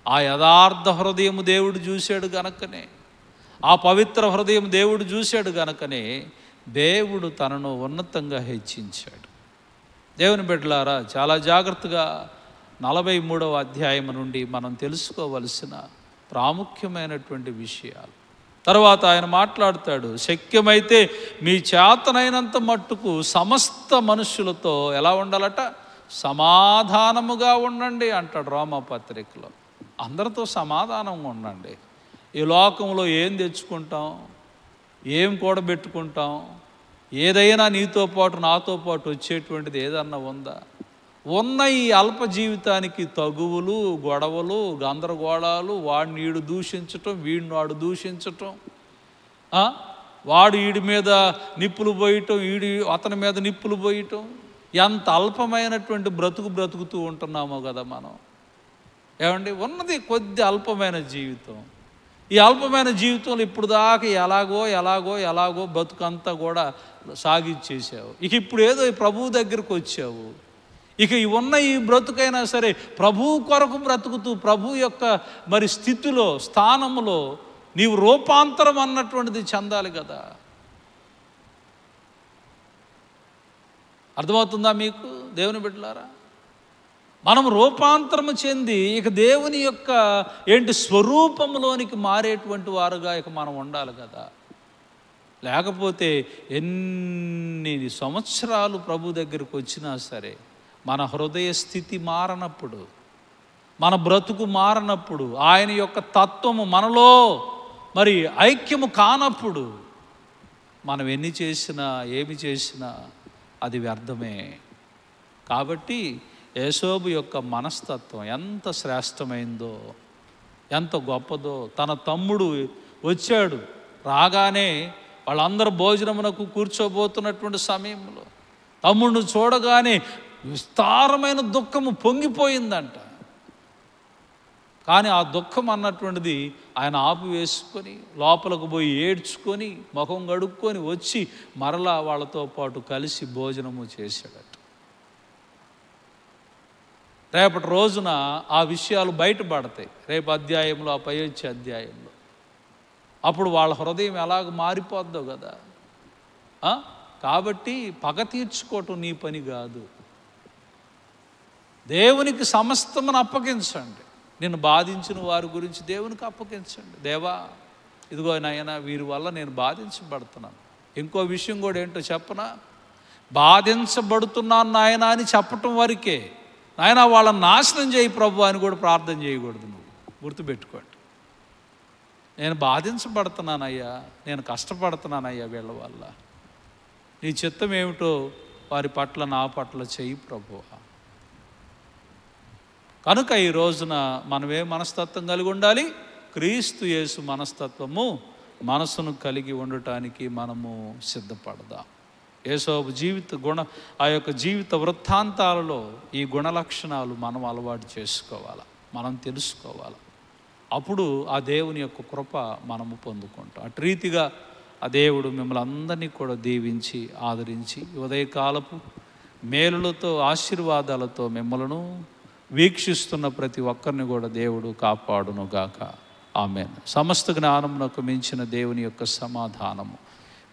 ఆ యథార్థ హృదయము దేవుడు చూశాడు గనకనే, ఆ పవిత్ర హృదయం దేవుడు చూశాడు గనకనే దేవుడు తనను ఉన్నతంగా హెచ్చించాడు. దేవుని బిడ్డలారా, చాలా జాగ్రత్తగా 43వ అధ్యాయం నుండి మనం తెలుసుకోవలసిన ప్రాముఖ్యమైనటువంటి విషయాలు. తర్వాత ఆయన మాట్లాడతాడు, శక్యమైతే మీ చేతనైనంత మట్టుకు సమస్త మనుషులతో ఎలా ఉండాలట? సమాధానముగా ఉండండి అంటాడు రోమాపత్రికలో. అందరితో సమాధానంగా ఉండండి. ఈ లోకంలో ఏం తెచ్చుకుంటాం, ఏం కూడబెట్టుకుంటాం? ఏదైనా నీతో పాటు నాతో పాటు వచ్చేటువంటిది ఏదన్నా ఉందా? ఉన్న ఈ అల్ప జీవితానికి తగువులు, గొడవలు, గందరగోళాలు, వాడిని వీడు దూషించటం, వీడిని వాడు దూషించటం, వాడు వీడి మీద నిప్పులు పోయటం, అతని మీద నిప్పులు పోయటం. ఎంత అల్పమైనటువంటి బ్రతుకుతూ ఉంటున్నామో కదా మనం. ఏమండి, ఉన్నది కొద్ది అల్పమైన జీవితం. ఈ అల్పమైన జీవితంలో ఇప్పుడు దాకా ఎలాగో బతుకంతా కూడా సాగిచ్చేసావు. ఇక ఇప్పుడు ఏదో ఈ ప్రభువు దగ్గరకు వచ్చావు. ఇక ఉన్న ఈ బ్రతుకైనా సరే ప్రభువు కొరకు బ్రతుకుతూ ప్రభు యొక్క మరి స్థితిలో స్థానంలో నీవు రూపాంతరం అన్నటువంటిది చెందాలి కదా. అర్థమవుతుందా మీకు దేవుని బిడ్డలారా? మనం రూపాంతరము చెంది ఇక దేవుని యొక్క స్వరూపంలోనికి మారేటువంటి వారుగా ఇక మనం ఉండాలి కదా. లేకపోతే ఎన్ని సంవత్సరాలు ప్రభు దగ్గరికి వచ్చినా సరే మన హృదయ స్థితి మారనప్పుడు, మన బ్రతుకు మారనప్పుడు, ఆయన యొక్క తత్వము మనలో మరి ఐక్యము కానప్పుడు మనం ఎన్ని చేసినా ఏమి చేసినా అది వ్యర్థమే. కాబట్టి యేసోబు యొక్క మనస్తత్వం ఎంత శ్రేష్టమైందో, ఎంత గొప్పదో. తన తమ్ముడు వచ్చాడు, రాగానే వాళ్ళందరూ భోజనమునకు కూర్చోబోతున్నటువంటి సమయంలో తమ్ముడిని చూడగానే విస్తారమైన దుఃఖము పొంగిపోయిందంట. కానీ ఆ దుఃఖం అన్నటువంటిది ఆయన ఆపివేసుకొని లోపలకు పోయి ఏడ్చుకొని ముఖం కడుక్కొని వచ్చి మరలా వాళ్ళతో పాటు కలిసి భోజనము చేశాడట. రేపటి రోజున ఆ విషయాలు బయటపడతాయి. రేపు అధ్యాయంలో, ఆ పై వచ్చే అధ్యాయంలో అప్పుడు వాళ్ళ హృదయం ఎలాగ మారిపోద్దో కదా. కాబట్టి పగ తీర్చుకోవటం నీ పని కాదు. దేవునికి సమస్తమును అప్పగించండి. నిన్ను బాధించిన వారి గురించి దేవునికి అప్పగించండి. దేవా, ఇదిగో నాయన, వీరి వల్ల నేను బాధించబడుతున్నాను. ఇంకో విషయం కూడా ఏంటో చెప్పనా? బాధించబడుతున్నాను నాయన అని చెప్పటం వరకే. నాయన వాళ్ళని నాశనం చేయి ప్రభు అని కూడా ప్రార్థన చేయకూడదు. నువ్వు గుర్తుపెట్టుకోండి. నేను బాధించబడుతున్నానయ్యా, నేను కష్టపడుతున్నానయ్యా, వీళ్ళ వల్ల నీ చిత్తం ఏమిటో వారి పట్ల నా పట్ల చెయ్యి ప్రభువా. కనుక ఈ రోజున మనమే మనస్తత్వం కలిగి ఉండాలి? క్రీస్తు యేసు మనస్తత్వము మనసును కలిగి ఉండటానికి మనము సిద్ధపడదాం. యేసోబు ఆ యొక్క జీవిత వృత్తాంతాలలో ఈ గుణ లక్షణాలు మనం అలవాటు చేసుకోవాలి, మనం తెలుసుకోవాలి. అప్పుడు ఆ దేవుని యొక్క కృప మనము పొందుకుంటాం. అటు రీతిగా ఆ దేవుడు మిమ్మల్ని అందరినీ కూడా దీవించి ఆదరించి ఉదయకాలపు మేలులతో ఆశీర్వాదాలతో మిమ్మలను వీక్షిస్తున్న ప్రతి ఒక్కరిని కూడా దేవుడు కాపాడునుగాక. ఆమేన్. సమస్త జ్ఞానమునకు మించిన దేవుని యొక్క సమాధానము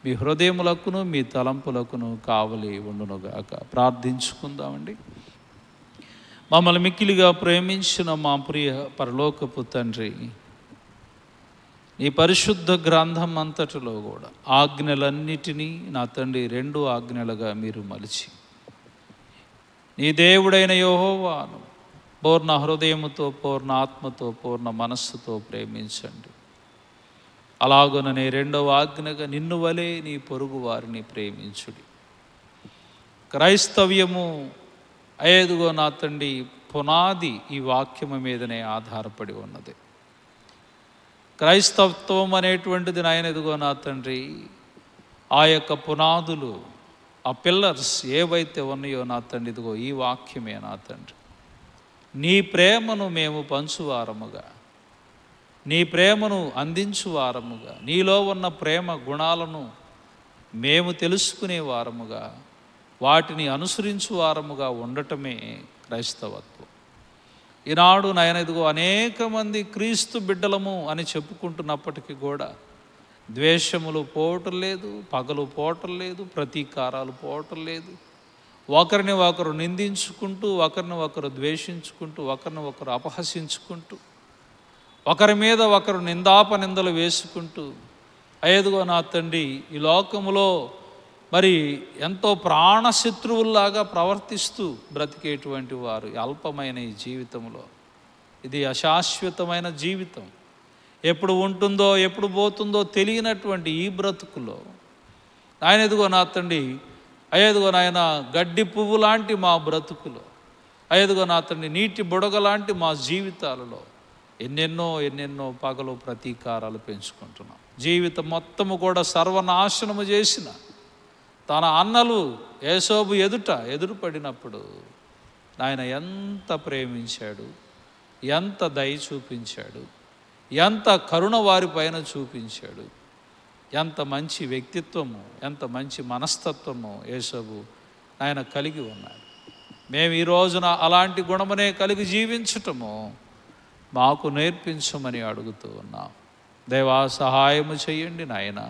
మీ హృదయములకును మీ తలంపులకును కావలి ఉండునుగాక. ప్రార్థించుకుందామండి. మమ్మల్ని మిక్కిలిగా ప్రేమించిన మా ప్రియ పరలోకపు తండ్రి, నీ పరిశుద్ధ గ్రంథం అంతటిలో కూడా ఆజ్ఞలన్నిటినీ నా తండ్రి 2 ఆజ్ఞలుగా మీరు మలిచి నీ దేవుడైన యెహోవాను పూర్ణ హృదయముతో, పూర్ణ ఆత్మతో, పూర్ణ మనస్సుతో ప్రేమించండి. అలాగుననే 2వ ఆజ్ఞగా నిన్ను వలె నీ పొరుగు వారిని ప్రేమించుడి. క్రైస్తవ్యము అయ్యేదిగో నా తండ్రి పునాది ఈ వాక్యము మీదనే ఆధారపడి ఉన్నది. క్రైస్తవత్వం అనేటువంటిది నాయన ఎదుగో నా తండ్రి ఆ యొక్క పునాదులు, ఆ పిల్లర్స్ ఏవైతే ఉన్నాయో నా తండ్రి ఇదిగో ఈ వాక్యమే నా తండ్రి. నీ ప్రేమను మేము పంచువారముగా, నీ ప్రేమను అందించువారముగా, నీలో ఉన్న ప్రేమ గుణాలను మేము తెలుసుకునే వారముగా, వాటిని అనుసరించు వారముగా ఉండటమే క్రైస్తవత్వం. ఈనాడు నాయన ఇదిగో అనేక మంది క్రీస్తు బిడ్డలము అని చెప్పుకుంటున్నప్పటికీ కూడా ద్వేషములు పోవటం లేదు, పగలు పోవటం లేదు, ప్రతీకారాలు పోవటం లేదు. ఒకరిని ఒకరు నిందించుకుంటూ, ఒకరిని ఒకరు ద్వేషించుకుంటూ, ఒకరిని ఒకరు అపహసించుకుంటూ, ఒకరి మీద ఒకరు నిందాపనిందలు వేసుకుంటూ అయ్యేదిగో నా తండ్రి ఈ లోకములో మరి ఎంతో ప్రాణశత్రువుల్లాగా ప్రవర్తిస్తూ బ్రతికేటువంటి వారు అల్పమైన ఈ జీవితంలో, ఇది అశాశ్వతమైన జీవితం, ఎప్పుడు ఉంటుందో ఎప్పుడు పోతుందో తెలియనటువంటి ఈ బ్రతుకులో ఆయన ఎదుగో నా తండ్రి అయ్యేదిగో నాయన గడ్డి పువ్వు లాంటి మా బ్రతుకులో, అయ్యేదిగో నా తండ్రి నీటి బుడగ లాంటి మా జీవితాలలో ఎన్నెన్నో పగలు ప్రతీకారాలు పెంచుకుంటున్నాం. జీవితం మొత్తము కూడా సర్వనాశనము చేసిన తన అన్నలు యేసోబు ఎదురుపడినప్పుడు ఆయన ఎంత ప్రేమించాడు, ఎంత దయ చూపించాడు, ఎంత కరుణ వారిపైన చూపించాడు. ఎంత మంచి వ్యక్తిత్వము, ఎంత మంచి మనస్తత్వము యేసబ్బు ఆయన కలిగి ఉన్నాడు. మేము ఈ రోజున అలాంటి గుణమునే కలిగి జీవించటము మాకు నేర్పించమని అడుగుతూ ఉన్నాం. దేవా, సహాయము చేయండి నాయన,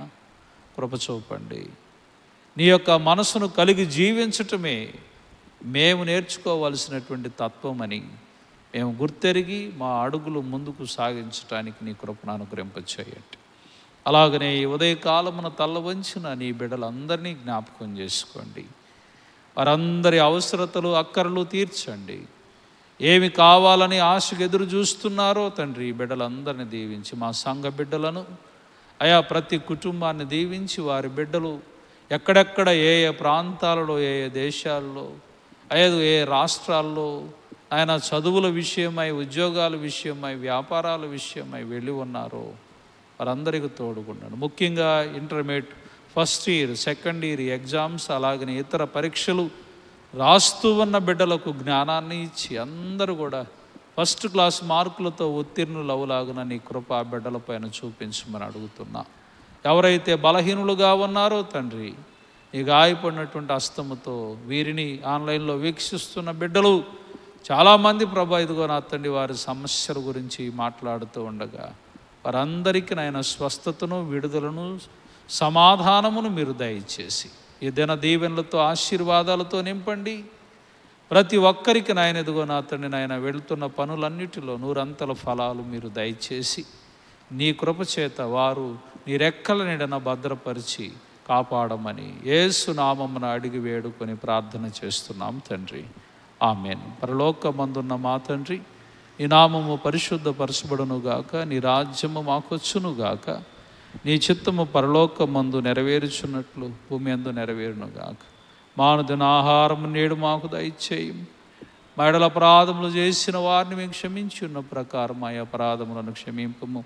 కృప చూపండి. నీ యొక్క మనసును కలిగి జీవించటమే మేము నేర్చుకోవలసినటువంటి తత్వమని మేము గుర్తెరిగి మా అడుగులు ముందుకు సాగించటానికి నీ కృపను అనుగ్రహింపచేయండి. అలాగనే ఈ ఉదయకాలమున తల్ల వంచిన నీ బిడ్డలందరినీ జ్ఞాపకం చేసుకోండి. వారందరి అవసరతలు అక్కర్లు తీర్చండి. ఏమి కావాలని ఆశకు ఎదురు చూస్తున్నారో తండ్రి, బిడ్డలందరినీ దీవించి మా సంఘ బిడ్డలను అయా ప్రతి కుటుంబాన్ని దీవించి వారి బిడ్డలు ఎక్కడెక్కడ ఏ ఏ ప్రాంతాలలో, ఏ ఏ దేశాల్లో, ఏ రాష్ట్రాల్లో ఆయన చదువుల విషయమై, ఉద్యోగాల విషయమై, వ్యాపారాల విషయమై వెళ్ళి ఉన్నారో వారందరికీ తోడుకున్నాడు. ముఖ్యంగా intermediate first year, second year exams, అలాగనే ఇతర పరీక్షలు రాస్తూ ఉన్న బిడ్డలకు జ్ఞానాన్ని ఇచ్చి అందరూ కూడా ఫస్ట్ క్లాస్ మార్కులతో ఉత్తీర్ణులు అవలాగున నీ కృప ఆ బిడ్డలపైన చూపించమని అడుగుతున్నా. ఎవరైతే బలహీనులుగా ఉన్నారో తండ్రి, ఈ గాయపడినటువంటి హస్తముతో వీరిని ఆన్లైన్లో వీక్షిస్తున్న బిడ్డలు చాలామంది ప్రభా, ఇదిగో నా తండ్రి వారి సమస్యల గురించి మాట్లాడుతూ ఉండగా వారందరికీ నాయన స్వస్థతను, విడుదలను, సమాధానమును మీరు దయచేసి ఈ దిన దీవెనలతో, ఆశీర్వాదాలతో నింపండి. ప్రతి ఒక్కరికి నాయన ఇదిగో నా తండ్రి నాయన వెళుతున్న పనులన్నిటిలో నూరంతల ఫలాలు మీరు దయచేసి నీ కృపచేత వారు నీ రెక్కల నీడన భద్రపరిచి కాపాడమని యేసు నామమున అడిగి వేడుకొని ప్రార్థన చేస్తున్నాం తండ్రి. ఆమేన్. పరలోకమందున్న మా తండ్రి, నీ నామము పరిశుద్ధపరచబడునుగాక, నీ రాజ్యము మాకొచ్చునుగాక, నీ చిత్తము పరలోకమందు నెరవేర్చున్నట్లు భూమి అందు నెరవేరునుగాక. మానుదిన ఆహారము నేడు మాకు దయచేయం. మా ఎడల అపరాధములు చేసిన వారిని మేము క్షమించి ఉన్న ప్రకారం మా అపరాధములను క్షమింపము.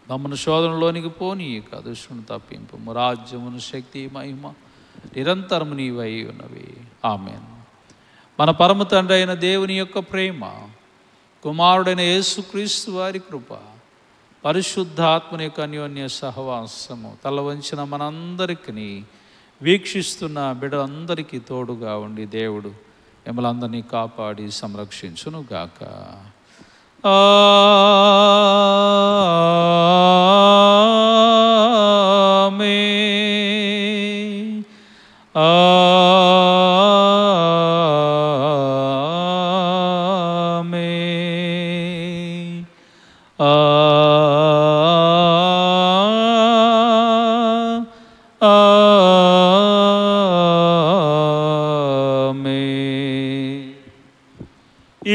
మమ్మను శోధనలోనికి పోనీయక దుష్టుని తప్పింపము. రాజ్యమును, శక్తి, మహిమ నిరంతరము నీవై ఉన్నవి. ఆమేన్. మన పరమ తండ్రి అయిన దేవుని యొక్క ప్రేమ, కుమారుడైన యేసుక్రీస్తు వారి కృప, పరిశుద్ధాత్మని యొక్క అన్యోన్య సహవాసము తల వంచిన మనందరికీ, వీక్షిస్తున్న బిడ్డలందరికీ తోడుగా ఉండి దేవుడు మిమ్మల్ని అందరినీ కాపాడి సంరక్షించునుగాక. ఆమేన్.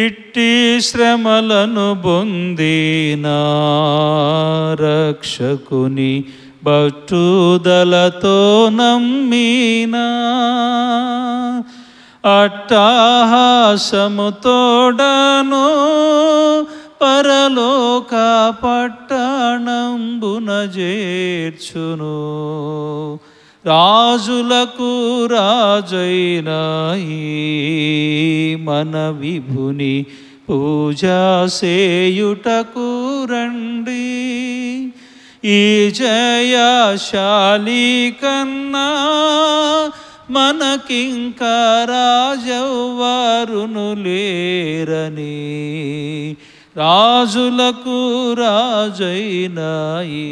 ఇట్టి శ్రమలను పొందిన రక్షకుని పట్టుదలతో నమ్మినా అట్టహాసముతోడను పరలోక పట్టణంబున చేర్చును. రాజులకు రాజైన ఈ మన విభుని పూజా సేయుటకు రండి. ఈ జయశాలి కన్నా మనకింక రాజెవ్వరును లేరని, రాజులకు రాజైన ఈ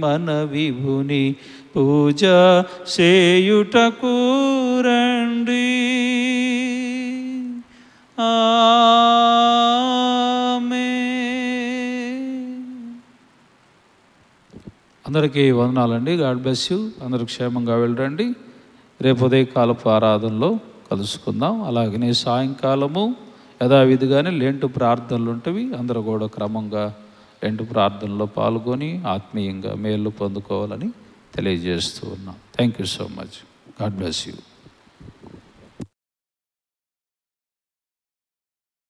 మన విభుని పూజ సేయుటకు రండి. అందరికీ వందనాలండి. God bless you. అందరూ క్షేమంగా వెళ్ళండి. రేపు ఉదయకాలపు ఆరాధనలో కలుసుకుందాం. అలాగనే సాయంకాలము యథావిధిగానే లెంటు ప్రార్థనలు ఉంటవి. అందరూ కూడా క్రమంగా లెంటు ప్రార్థనలో పాల్గొని ఆత్మీయంగా మేలు పొందుకోవాలని తెలియజేస్తూ ఉన్నాం. Thank you so much. God bless you.